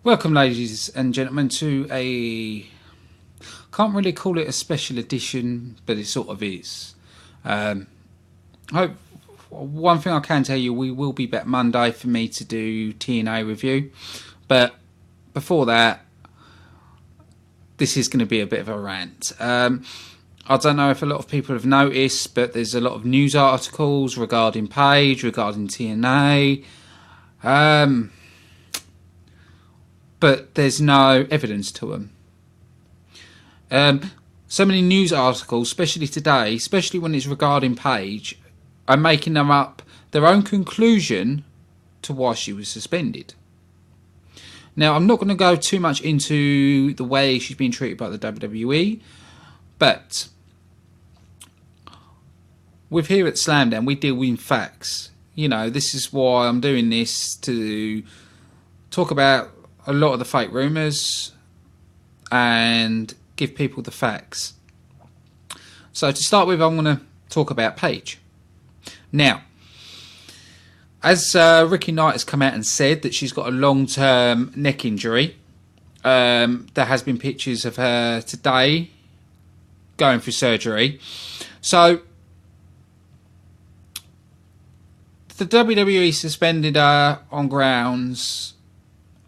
Welcome, ladies and gentlemen, to a... can't really call it a special edition, but it sort of is. Hope one thing I can tell you, we will be back Monday for me to do TNA review. But before that, this is going to be a bit of a rant. I don't know if a lot of people have noticed, but there's a lot of news articles regarding Paige, regarding TNA. But there's no evidence to them. So many news articles, especially today, especially when it's regarding Paige, are making them up their own conclusion to why she was suspended. Now, I'm not going to go too much into the way she's been treated by the WWE, but with here at Slamdown, we deal with facts. You know, this is why I'm doing this, to talk about a lot of the fake rumours and give people the facts. So to start with, I'm going to talk about Paige. Now, as Ricky Knight has come out and said that she's got a long-term neck injury, there has been pictures of her today going through surgery. So the WWE suspended her on grounds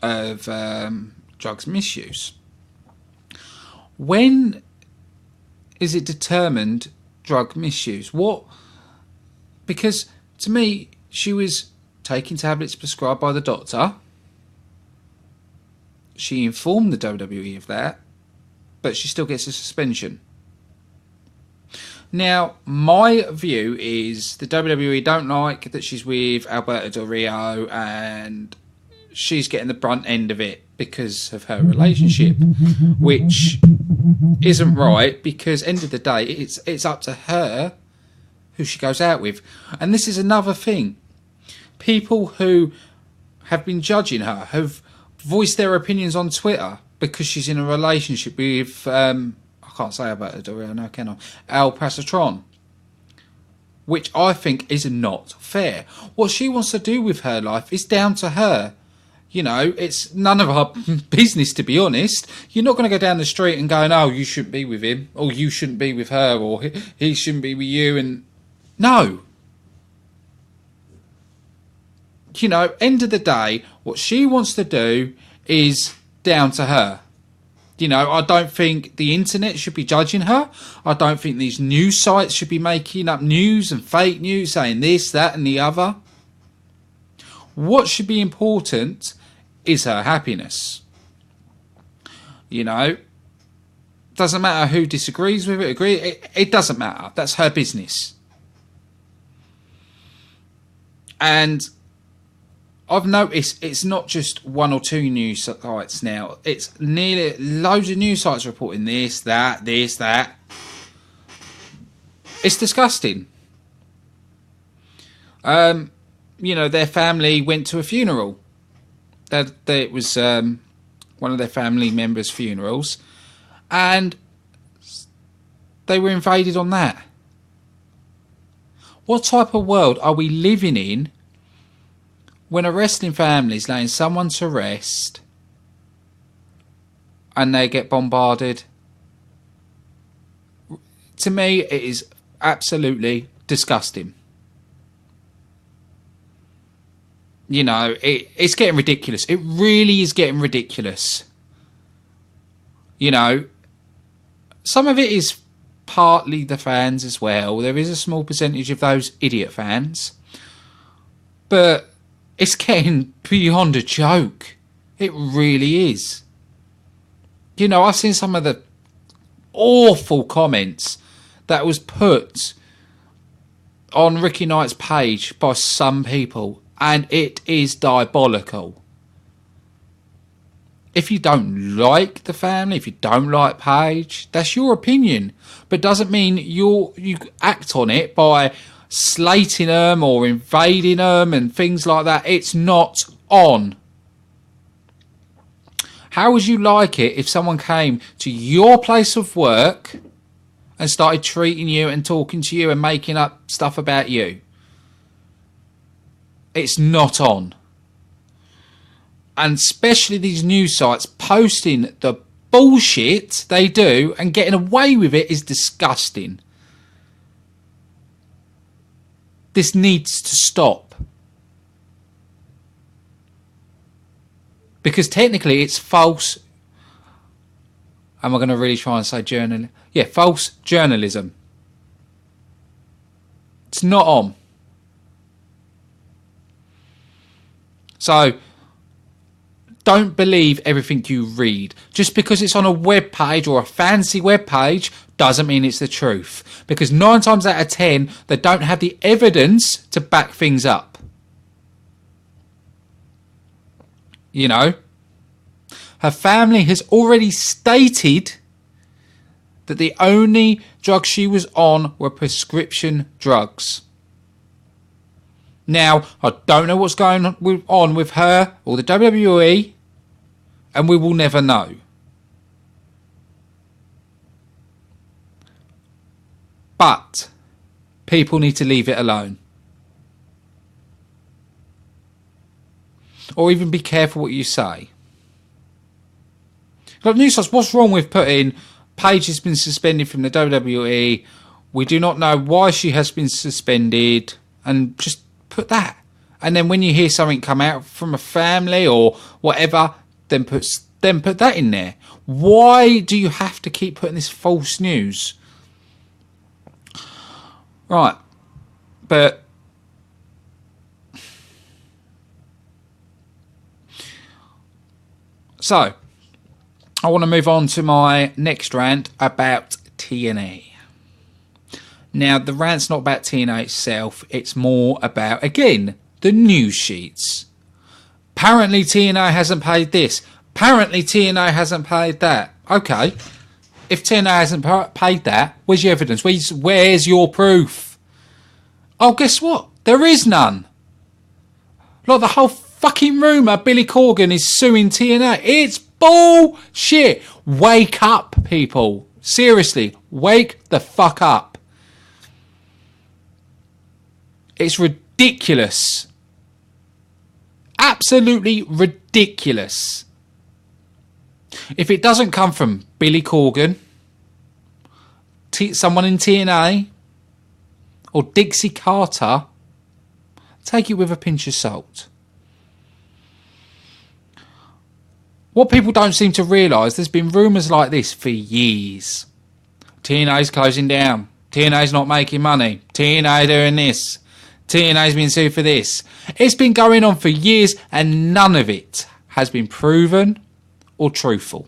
of drugs misuse. When is it determined drug misuse? What? Because to me, she was taking tablets prescribed by the doctor. She informed the WWE of that, but she still gets a suspension. Now, my view is the WWE don't like that she's with Alberto Del Rio, and she's getting the brunt end of it because of her relationship, which isn't right, because end of the day, it's up to her who she goes out with. And this is another thing. People who have been judging her have voiced their opinions on Twitter because she's in a relationship with, I can't say about it, no, can I? Al Pasatron, which I think is not fair. What she wants to do with her life is down to her. You know, it's none of our business, to be honest. You're not going to go down the street and going, oh, you shouldn't be with him, or you shouldn't be with her, or he shouldn't be with you. And no. You know, end of the day, what she wants to do is down to her. You know, I don't think the internet should be judging her. I don't think these news sites should be making up news and fake news, saying this, that, and the other. What should be important is her happiness. You know, doesn't matter who disagrees with it, it doesn't matter. That's her business. And I've noticed it's not just one or two news sites now. It's nearly loads of news sites reporting this, that. It's disgusting. You know, their family went to a funeral. It was one of their family members' funerals, and they were invaded on that. What type of world are we living in when a wrestling family is laying someone to rest and they get bombarded? To me, it is absolutely disgusting. You know, it's getting ridiculous. It really is getting ridiculous. You know, some of it is partly the fans as well. There is a small percentage of those idiot fans. But it's getting beyond a joke. It really is. You know, I've seen some of the awful comments that was put on Ricky Knight's page by some people. And it is diabolical. If you don't like the family, if you don't like Paige, that's your opinion. But doesn't mean you act on it by slating them or invading them and things like that. It's not on. How would you like it if someone came to your place of work and started treating you and talking to you and making up stuff about you? It's not on. and especially these news sites posting the bullshit they do and getting away with it is disgusting. This needs to stop. Because technically it's false. Am I going to really try and say journalism? Yeah, false journalism. It's not on. So, don't believe everything you read. Just because it's on a web page or a fancy web page doesn't mean it's the truth. Because 9 times out of 10, they don't have the evidence to back things up. You know? Her family has already stated that the only drugs she was on were prescription drugs. Now, I don't know what's going on with her or the WWE, and we will never know. But people need to leave it alone. Or even be careful what you say. Like news sites, what's wrong with putting Paige has been suspended from the WWE? We do not know why she has been suspended, and just put that. And then when you hear something come out from a family or whatever, then put that in there. Why do you have to keep putting this false news? Right, but so I want to move on to my next rant about TNA. Now, the rant's not about TNA itself. It's more about, again, the news sheets. Apparently, TNA hasn't paid this. Apparently, TNA hasn't paid that. Okay. If TNA hasn't paid that, where's your evidence? Where's your proof? Oh, guess what? There is none. Like the whole fucking rumour Billy Corgan is suing TNA. It's bullshit. Wake up, people. Seriously, wake the fuck up. It's ridiculous. Absolutely ridiculous. If it doesn't come from Billy Corgan, someone in TNA, or Dixie Carter, take it with a pinch of salt. What people don't seem to realise, there's been rumours like this for years. TNA's closing down. TNA's not making money. TNA doing this. TNA's been sued for this. It's been going on for years and none of it has been proven or truthful.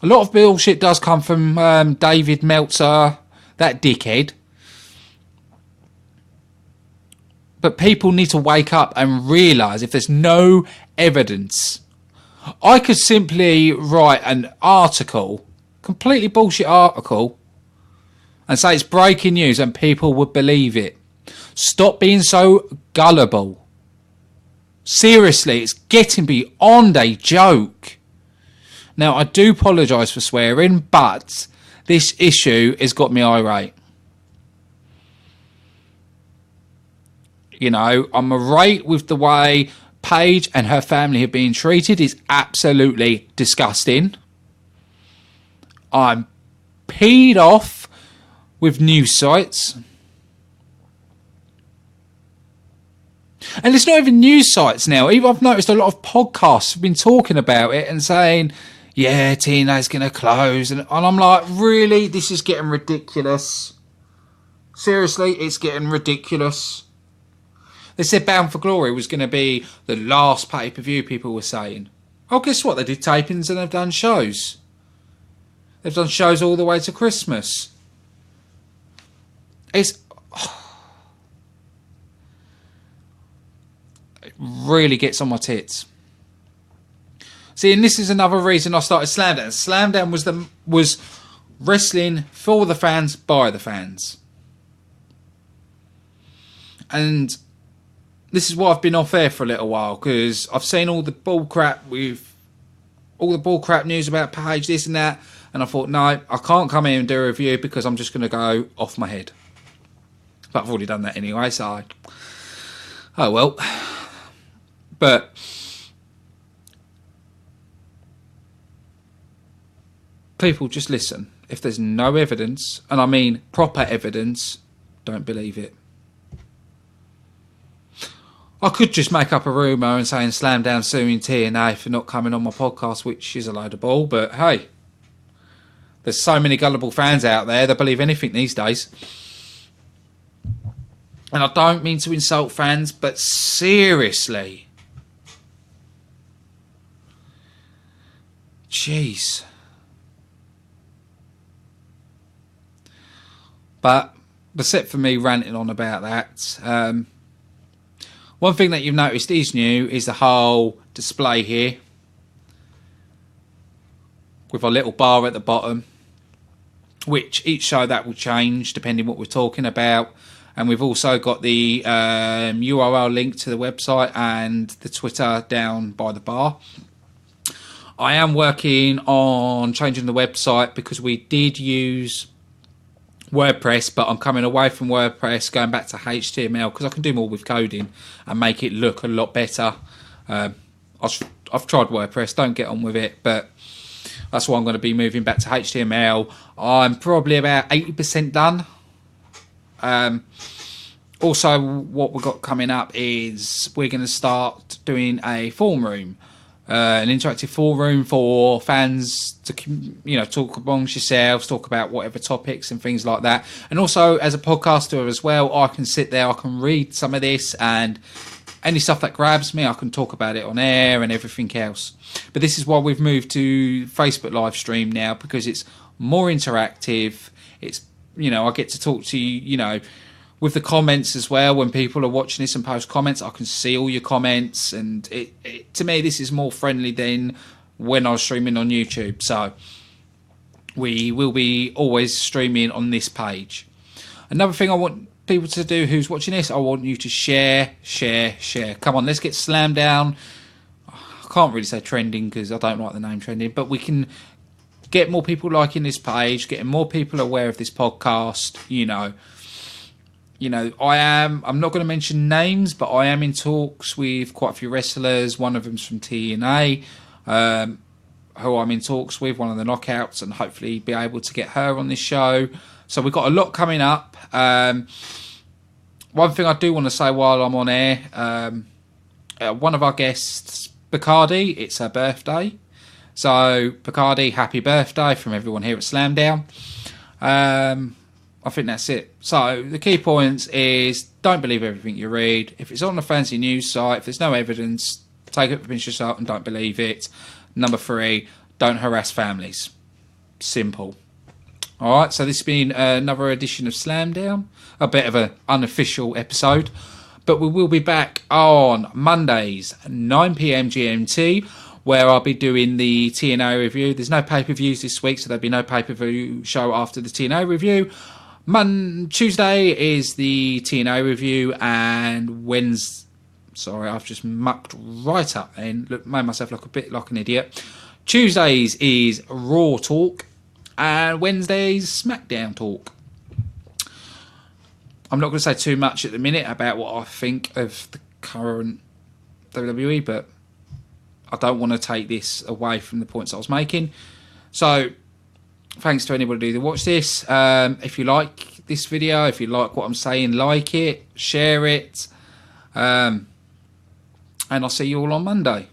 A lot of bullshit does come from David Meltzer, that dickhead. But people need to wake up and realise if there's no evidence. I could simply write an article, completely bullshit article, and say it's breaking news and people would believe it. Stop being so gullible. Seriously, it's getting beyond a joke. Now, I do apologise for swearing, but this issue has got me irate. You know, I'm irate with the way Paige and her family have been treated. It's absolutely disgusting. I'm peed off with news sites. And it's not even news sites now. Even I've noticed a lot of podcasts have been talking about it and saying, yeah, TNA's going to close. And I'm like, really? This is getting ridiculous. Seriously, it's getting ridiculous. They said Bound for Glory was going to be the last pay-per-view, people were saying. Oh, guess what? They did tapings and they've done shows. They've done shows all the way to Christmas. It really gets on my tits. See, and this is another reason I started Slamdown. Slamdown was wrestling for the fans, by the fans. And this is why I've been off air for a little while, because I've seen all the bullcrap news about Paige, this and that, and I thought, no, I can't come here and do a review because I'm just going to go off my head. But I've already done that anyway, so oh well. But people, just listen. If there's no evidence, and I mean proper evidence, don't believe it. I could just make up a rumour and saying Slam Down suing TNA for not coming on my podcast, which is a load of bull, but hey, there's so many gullible fans out there that believe anything these days. And I don't mean to insult fans, but seriously. Jeez. But that's it for me ranting on about that. One thing that you've noticed is new is the whole display here, with a little bar at the bottom, which each show that will change depending what we're talking about. And we've also got the URL link to the website and the Twitter down by the bar. I am working on changing the website because we did use WordPress, but I'm coming away from WordPress, going back to HTML because I can do more with coding and make it look a lot better. I've tried WordPress, don't get on with it, but that's why I'm going to be moving back to HTML. I'm probably about 80% done. Also, what we've got coming up is we're going to start doing a forum room, an interactive forum room for fans to, talk amongst yourselves, talk about whatever topics and things like that. And also, as a podcaster as well, I can sit there, I can read some of this, and any stuff that grabs me, I can talk about it on air and everything else. But this is why we've moved to Facebook live stream now, because it's more interactive. It's, I get to talk to you, with the comments as well. When people are watching this and post comments, I can see all your comments, and it to me, this is more friendly than when I was streaming on YouTube. So we will be always streaming on this page. Another thing I want people to do who's watching this, I want you to share. Come on, let's get Slam Down. I can't really say trending because I don't like the name trending, but we can get more people liking this page, getting more people aware of this podcast. I'm not going to mention names, but I am in talks with quite a few wrestlers. One of them's from TNA, who I'm in talks with, one of the knockouts, and hopefully be able to get her on this show. So we've got a lot coming up. One thing I do want to say while I'm on air, one of our guests, Bacardi, it's her birthday. So, Bacardi, happy birthday from everyone here at Slam Down. I think that's it. So, the key points is don't believe everything you read. If it's on a fancy news site, if there's no evidence, take it with a pinch of salt and don't believe it. Number 3, don't harass families. Simple. Alright, so this has been another edition of Slam Down. A bit of an unofficial episode. But we will be back on Mondays, 9 PM GMT, where I'll be doing the TNA review. There's no pay-per-views this week, so there'll be no pay-per-view show after the TNA review. Tuesday is the TNA review, and Wednesday... Sorry, I've just mucked right up and made myself look a bit like an idiot. Tuesdays is Raw Talk, and Wednesday's SmackDown Talk. I'm not going to say too much at the minute about what I think of the current WWE, but I don't want to take this away from the points I was making. So, thanks to anybody that watched this. If you like this video, if you like what I'm saying, like it, share it. And I'll see you all on Monday.